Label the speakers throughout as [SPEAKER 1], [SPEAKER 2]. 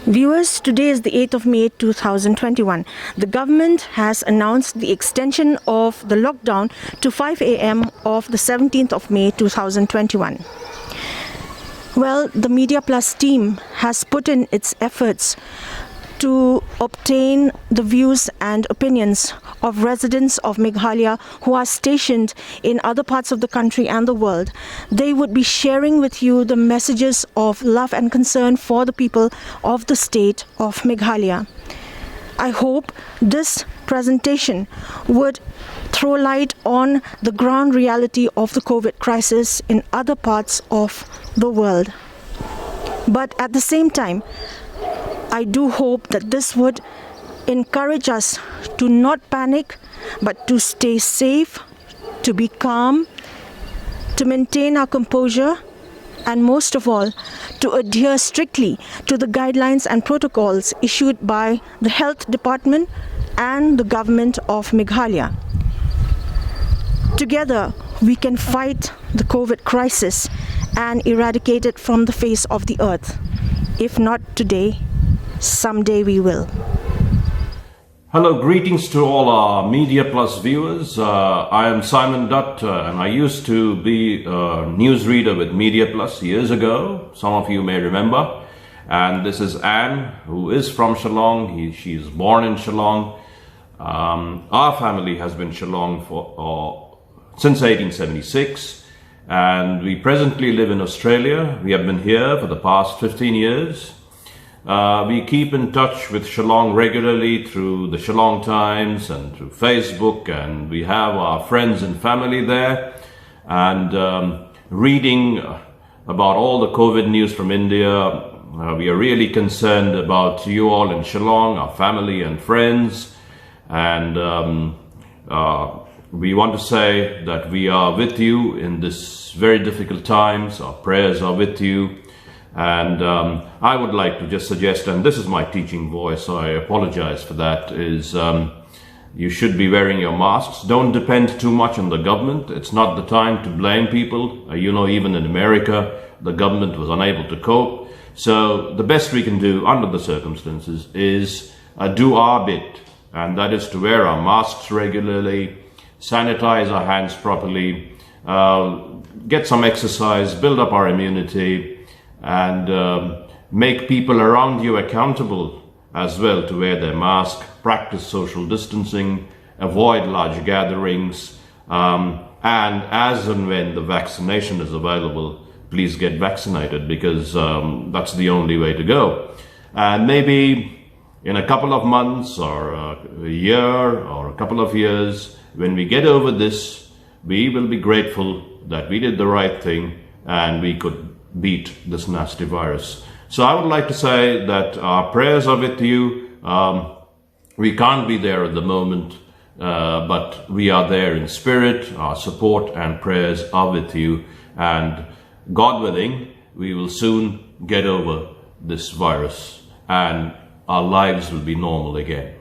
[SPEAKER 1] Viewers, today is the 8th of May 2021. The government has announced the extension of the lockdown to 5 a.m. of the 17th of May 2021. Well, the Media Plus team has put in its efforts to obtain the views and opinions of residents of Meghalaya who are stationed in other parts of the country and the world. They would be sharing with you the messages of love and concern for the people of the state of Meghalaya. I hope this presentation would throw light on the ground reality of the COVID crisis in other parts of the world. But at the same time, I do hope that this would encourage us to not panic, but to stay safe, to be calm, to maintain our composure, and most of all, to adhere strictly to the guidelines and protocols issued by the Health Department and the government of Meghalaya. Together, we can fight the COVID crisis and eradicate it from the face of the earth. If not today, someday we will.
[SPEAKER 2] Hello, greetings to all our Media Plus viewers. I am Simon Dutt and I used to be a newsreader with Media Plus years ago. Some of you may remember. And this is Anne, who is from Shillong. She is born in Shillong. Our family has been Shillong since 1876. And we presently live in Australia. We have been here for the past 15 years. We keep in touch with Shillong regularly through the Shillong Times and through Facebook, and we have our friends and family there, and reading about all the COVID news from India. We are really concerned about you all in Shillong, our family and friends, and we want to say that we are with you in this very difficult times. Our prayers are with you. And I would like to just suggest, and this is my teaching voice, so I apologize for that, is you should be wearing your masks. Don't depend too much on the government. It's not the time to blame people. You know, even in America, the government was unable to cope. So the best we can do under the circumstances is do our bit, and that is to wear our masks regularly, sanitize our hands properly, get some exercise, build up our immunity, and make people around you accountable as well to wear their mask, practice social distancing, avoid large gatherings, and as and when the vaccination is available, please get vaccinated, because that's the only way to go. And maybe in a couple of months or a year or a couple of years, when we get over this, we will be grateful that we did the right thing and we could beat this nasty virus. So I would like to say that our prayers are with you. We can't be there at the moment, but we are there in spirit. Our support and prayers are with you, and God willing, we will soon get over this virus and our lives will be normal again.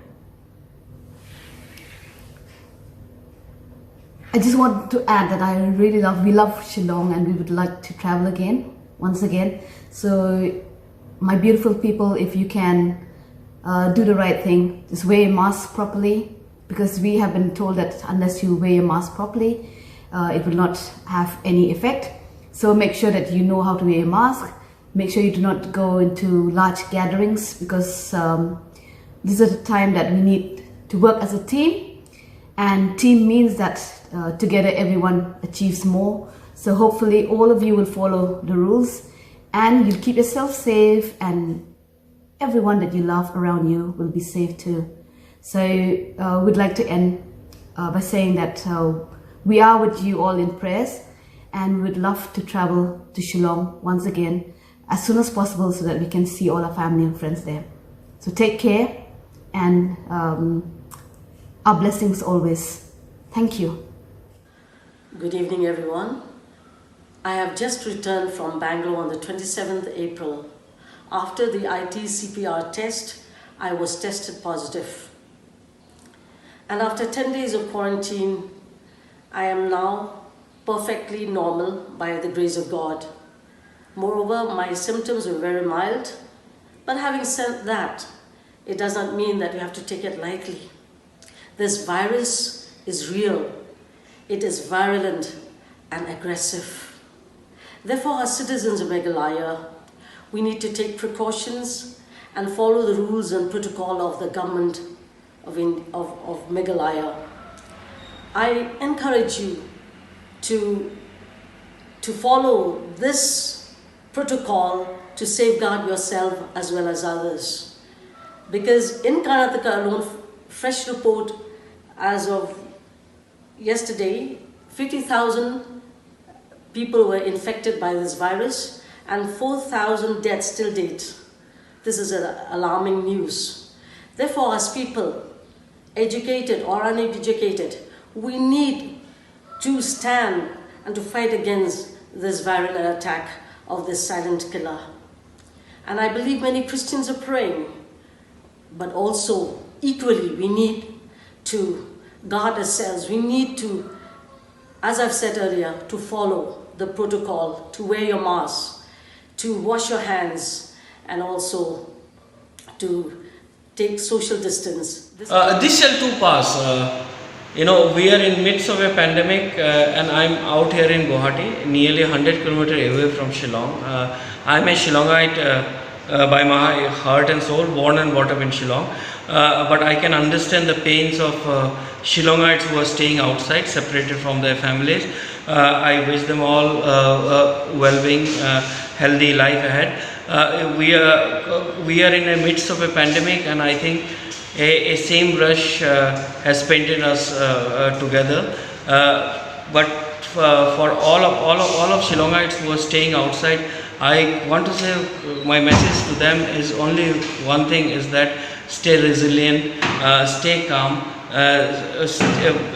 [SPEAKER 3] I just want to add that we love Shillong, and we would like to travel again, once again. So my beautiful people, if you can do the right thing, just wear your mask properly, because we have been told that unless you wear your mask properly, it will not have any effect. So make sure that you know how to wear your mask. Make sure you do not go into large gatherings, because this is a time that we need to work as a team, and team means that together everyone achieves more. So hopefully all of you will follow the rules, and you'll keep yourself safe, and everyone that you love around you will be safe too. So we'd like to end by saying that we are with you all in prayers, and we'd love to travel to Shillong once again as soon as possible, so that we can see all our family and friends there. So take care, and our blessings always. Thank you.
[SPEAKER 4] Good evening, everyone. I have just returned from Bangalore on the 27th April. After the IT-CPR test, I was tested positive. And after 10 days of quarantine, I am now perfectly normal by the grace of God. Moreover, my symptoms were very mild. But having said that, it does not mean that you have to take it lightly. This virus is real. It is virulent and aggressive. Therefore, as citizens of Meghalaya, we need to take precautions and follow the rules and protocol of the government of Meghalaya. I encourage you to follow this protocol to safeguard yourself as well as others. Because in Karnataka alone, fresh report as of yesterday, 50,000 people were infected by this virus and 4,000 deaths till date. This is alarming news. Therefore, as people, educated or uneducated, we need to stand and to fight against this viral attack of this silent killer. And I believe many Christians are praying, but also equally we need to guard ourselves. We need to, as I've said earlier, to follow the protocol, to wear your mask, to wash your hands, and also to take social distance.
[SPEAKER 5] This shall too pass. We are in midst of a pandemic and I'm out here in Guwahati, nearly 100 kilometers away from Shillong. I'm a Shillongite by my heart and soul, born and brought up in Shillong. But I can understand the pains of Shillongites who are staying outside, separated from their families. I wish them all well-being, healthy life ahead. We are in the midst of a pandemic, and I think a same rush has painted us together. But for all of Shillongites who are staying outside, I want to say my message to them is only one thing: is that stay resilient, stay calm,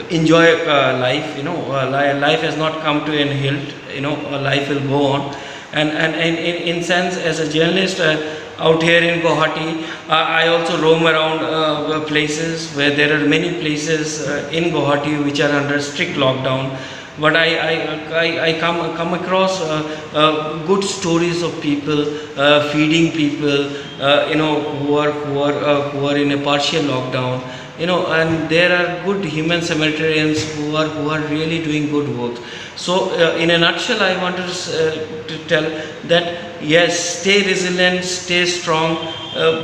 [SPEAKER 5] enjoy life. Life has not come to an halt. Life will go on. And in sense, as a journalist out here in Guwahati, I also roam around places where there are many places in Guwahati which are under strict lockdown. But I come across good stories of people feeding people, who are in a partial lockdown. And there are good human Samaritans who are really doing good work. So in a nutshell, I want to tell that yes, stay resilient, stay strong,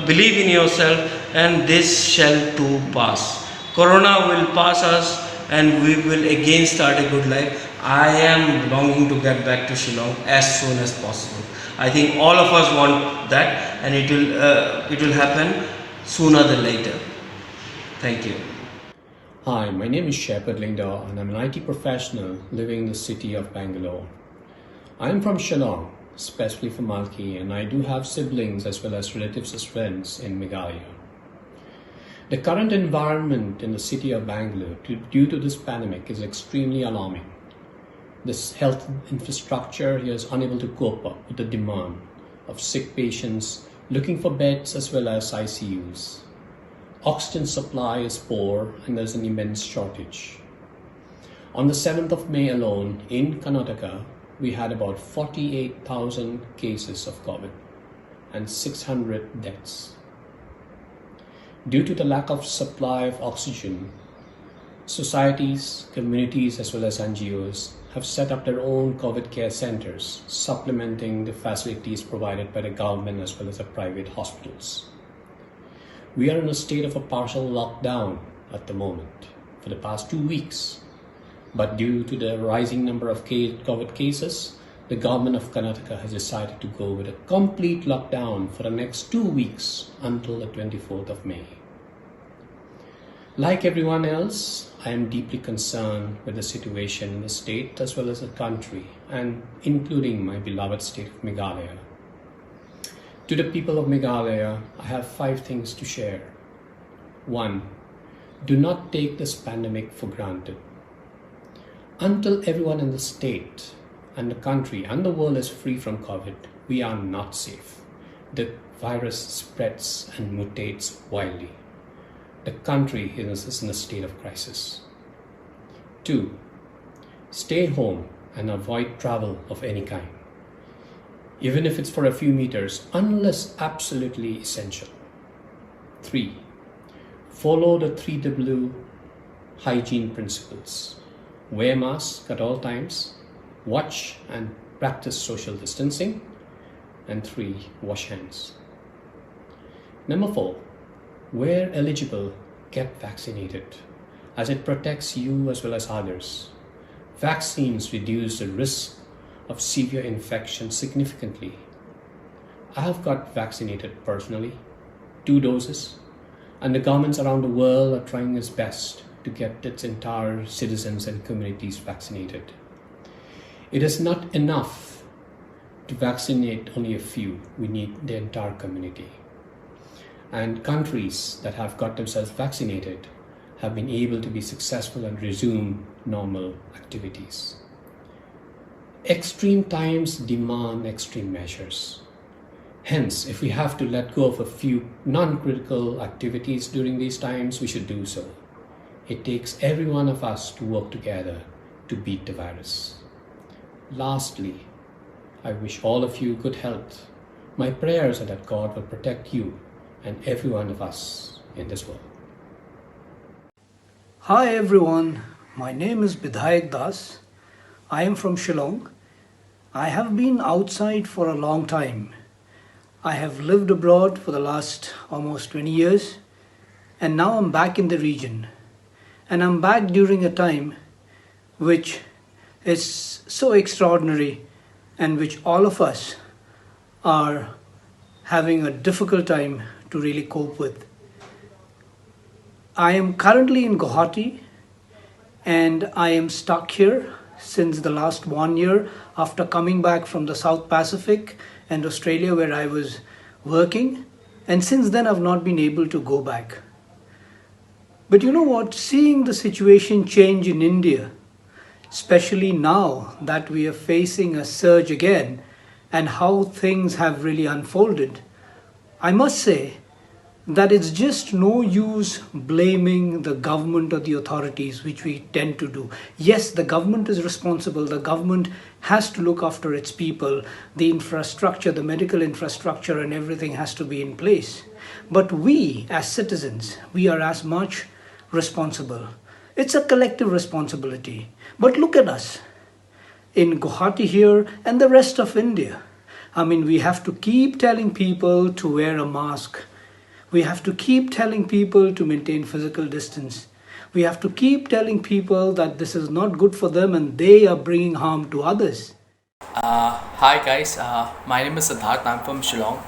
[SPEAKER 5] believe in yourself, and this shall too pass. Corona will pass us and we will again start a good life. I am longing to get back to Shillong as soon as possible. I think all of us want that, and it will happen sooner than later. Thank you.
[SPEAKER 6] Hi, my name is Shepherd Lingdar and I'm an IT professional living in the city of Bangalore. I am from Shillong, especially from Malki, and I do have siblings as well as relatives as friends in Meghalaya. The current environment in the city of Bangalore due to this pandemic is extremely alarming. This health infrastructure here is unable to cope up with the demand of sick patients looking for beds as well as ICUs. Oxygen supply is poor and there's an immense shortage. On the 7th of May alone in Karnataka, we had about 48,000 cases of COVID and 600 deaths. Due to the lack of supply of oxygen, societies, communities as well as NGOs have set up their own COVID care centers, supplementing the facilities provided by the government as well as the private hospitals. We are in a state of a partial lockdown at the moment for the past 2 weeks. But due to the rising number of COVID cases, the government of Karnataka has decided to go with a complete lockdown for the next 2 weeks until the 24th of May. Like everyone else, I am deeply concerned with the situation in the state as well as the country, and including my beloved state of Meghalaya. To the people of Meghalaya, I have 5 things to share. 1. Do not take this pandemic for granted. Until everyone in the state and the country and the world is free from COVID, we are not safe. The virus spreads and mutates wildly. The country is in a state of crisis. 2. Stay home and avoid travel of any kind. even if it's for a few meters, unless absolutely essential. 3. Follow the 3W hygiene principles. Wear mask at all times, watch and practice social distancing, and 3. Wash hands. Number 4. Where eligible, get vaccinated, as it protects you as well as others. Vaccines reduce the risk of severe infection significantly. I have got vaccinated personally, 2 doses, and the governments around the world are trying its best to get its entire citizens and communities vaccinated. It is not enough to vaccinate only a few. We need the entire community. And countries that have got themselves vaccinated have been able to be successful and resume normal activities. Extreme times demand extreme measures. Hence, if we have to let go of a few non-critical activities during these times, we should do so. It takes every one of us to work together to beat the virus. Lastly, I wish all of you good health. My prayers are that God will protect you and every one of us in this world.
[SPEAKER 7] Hi everyone, my name is Bidhayak Das. I am from Shillong. I have been outside for a long time. I have lived abroad for the last almost 20 years, and now I'm back in the region. And I'm back during a time which is so extraordinary and which all of us are having a difficult time to really cope with. I am currently in Guwahati and I am stuck here since the last 1 year after coming back from the South Pacific and Australia where I was working, and since then I've not been able to go back. But you know what, seeing the situation change in India, especially now that we are facing a surge again and how things have really unfolded, I must say that it's just no use blaming the government or the authorities, which we tend to do. Yes, the government is responsible. The government has to look after its people. The infrastructure, the medical infrastructure and everything has to be in place. But we as citizens, we are as much responsible. It's a collective responsibility. But look at us in Guwahati here and the rest of India. I mean, we have to keep telling people to wear a mask. We have to keep telling people to maintain physical distance. We have to keep telling people that this is not good for them and they are bringing harm to others.
[SPEAKER 8] Hi guys, my name is Siddharth. I'm from Shillong,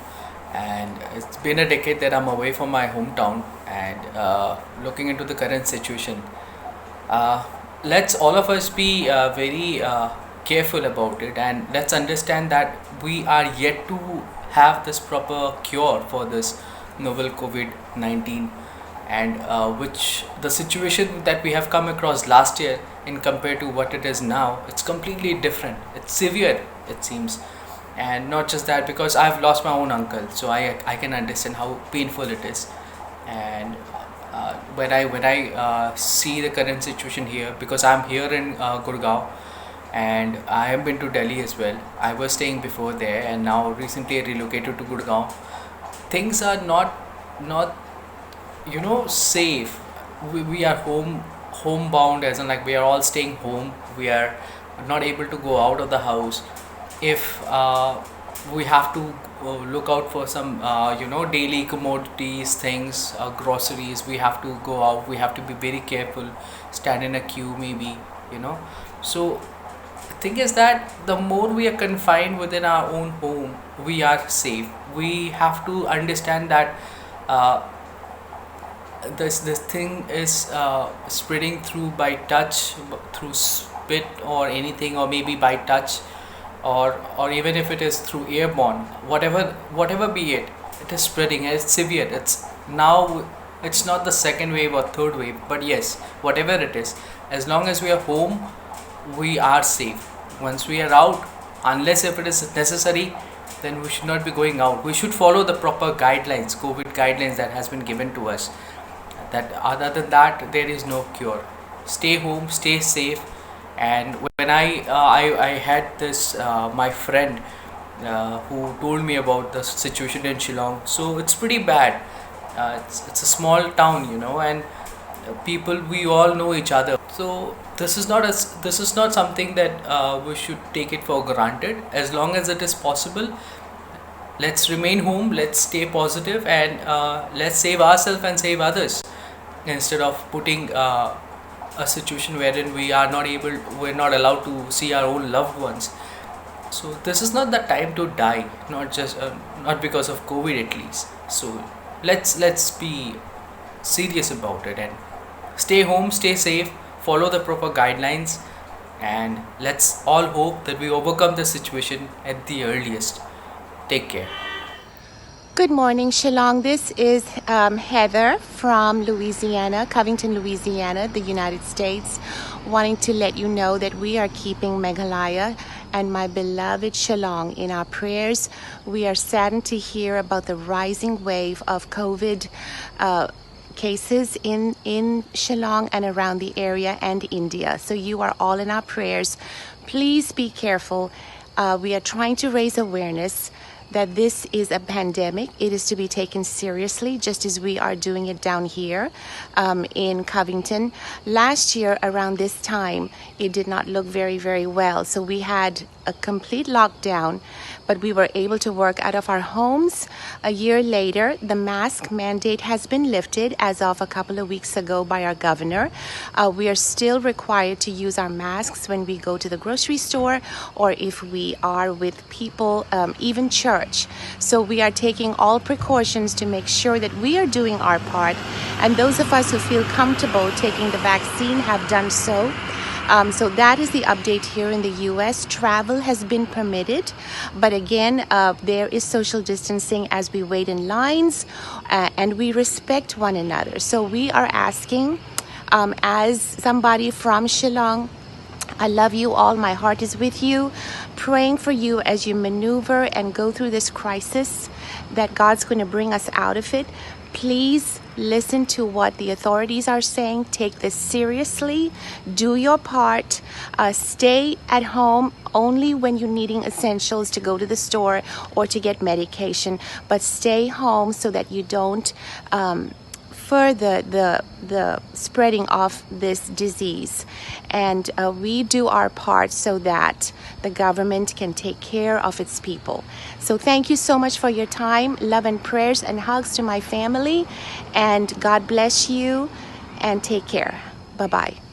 [SPEAKER 8] and it's been a decade that I'm away from my hometown and looking into the current situation. Let's all of us be very careful about it, and let's understand that we are yet to have this proper cure for this novel COVID-19, and which the situation that we have come across last year in compared to what it is now, it's completely different. It's severe, it seems. And not just that, because I've lost my own uncle, so I can understand how painful it is. And when I see the current situation here, because I'm here in Gurgaon, and I have been to Delhi as well. I was staying before there, and now recently I relocated to Gurgaon. Things are not safe. We are homebound, as in like we are all staying home. We are not able to go out of the house. If we have to look out for some daily commodities, things, groceries, we have to go out. We have to be very careful, stand in a queue maybe, so the thing is that the more we are confined within our own home, we are safe. We have to understand that this thing is spreading through by touch, through spit or anything, or maybe by touch, or even if it is through airborne, whatever be it, it is spreading and it's severe. It's not the second wave or third wave, but yes, whatever it is, as long as we are home, we are safe. Once we are out, unless if it is necessary, then we should not be going out. We should follow the proper guidelines, COVID guidelines that has been given to us. That other than that, there is no cure. Stay home, stay safe. And when I had this, my friend, who told me about the situation in Shillong. So it's pretty bad. It's a small town, and people, we all know each other. So this is not something that we should take it for granted. As long as it is possible, let's remain home, let's stay positive, and let's save ourselves and save others, instead of putting a situation wherein we're not allowed to see our own loved ones. So this is not the time to die, not because of COVID at least. So let's be serious about it and stay home, stay safe, follow the proper guidelines, and let's all hope that we overcome the situation at the earliest. Take care.
[SPEAKER 9] Good morning, Shillong. This is Heather from Louisiana, Covington, Louisiana, the United States, wanting to let you know that we are keeping Meghalaya and my beloved Shillong in our prayers. We are saddened to hear about the rising wave of COVID cases in Shillong and around the area, and India. So you are all in our prayers. Please be careful. We are trying to raise awareness that this is a pandemic. It is to be taken seriously, just as we are doing it down here in Covington. Last year, around this time, it did not look very, very well. So we had a complete lockdown, but we were able to work out of our homes. A year later, the mask mandate has been lifted as of a couple of weeks ago by our governor. We are still required to use our masks when we go to the grocery store or if we are with people, even church. So we are taking all precautions to make sure that we are doing our part, and those of us who feel comfortable taking the vaccine have done so. So that is the update here in the US. Travel has been permitted, but again, there is social distancing as we wait in lines, and we respect one another. So we are asking, as somebody from Shillong, I love you all. My heart is with you, praying for you as you maneuver and go through this crisis, that God's going to bring us out of it. Please listen to what the authorities are saying. Take this seriously. Do your part. Stay at home only when you're needing essentials to go to the store or to get medication. But stay home so that you don't further the spreading of this disease. And we do our part so that the government can take care of its people. So thank you so much for your time. Love and prayers and hugs to my family. And God bless you, and take care. Bye-bye.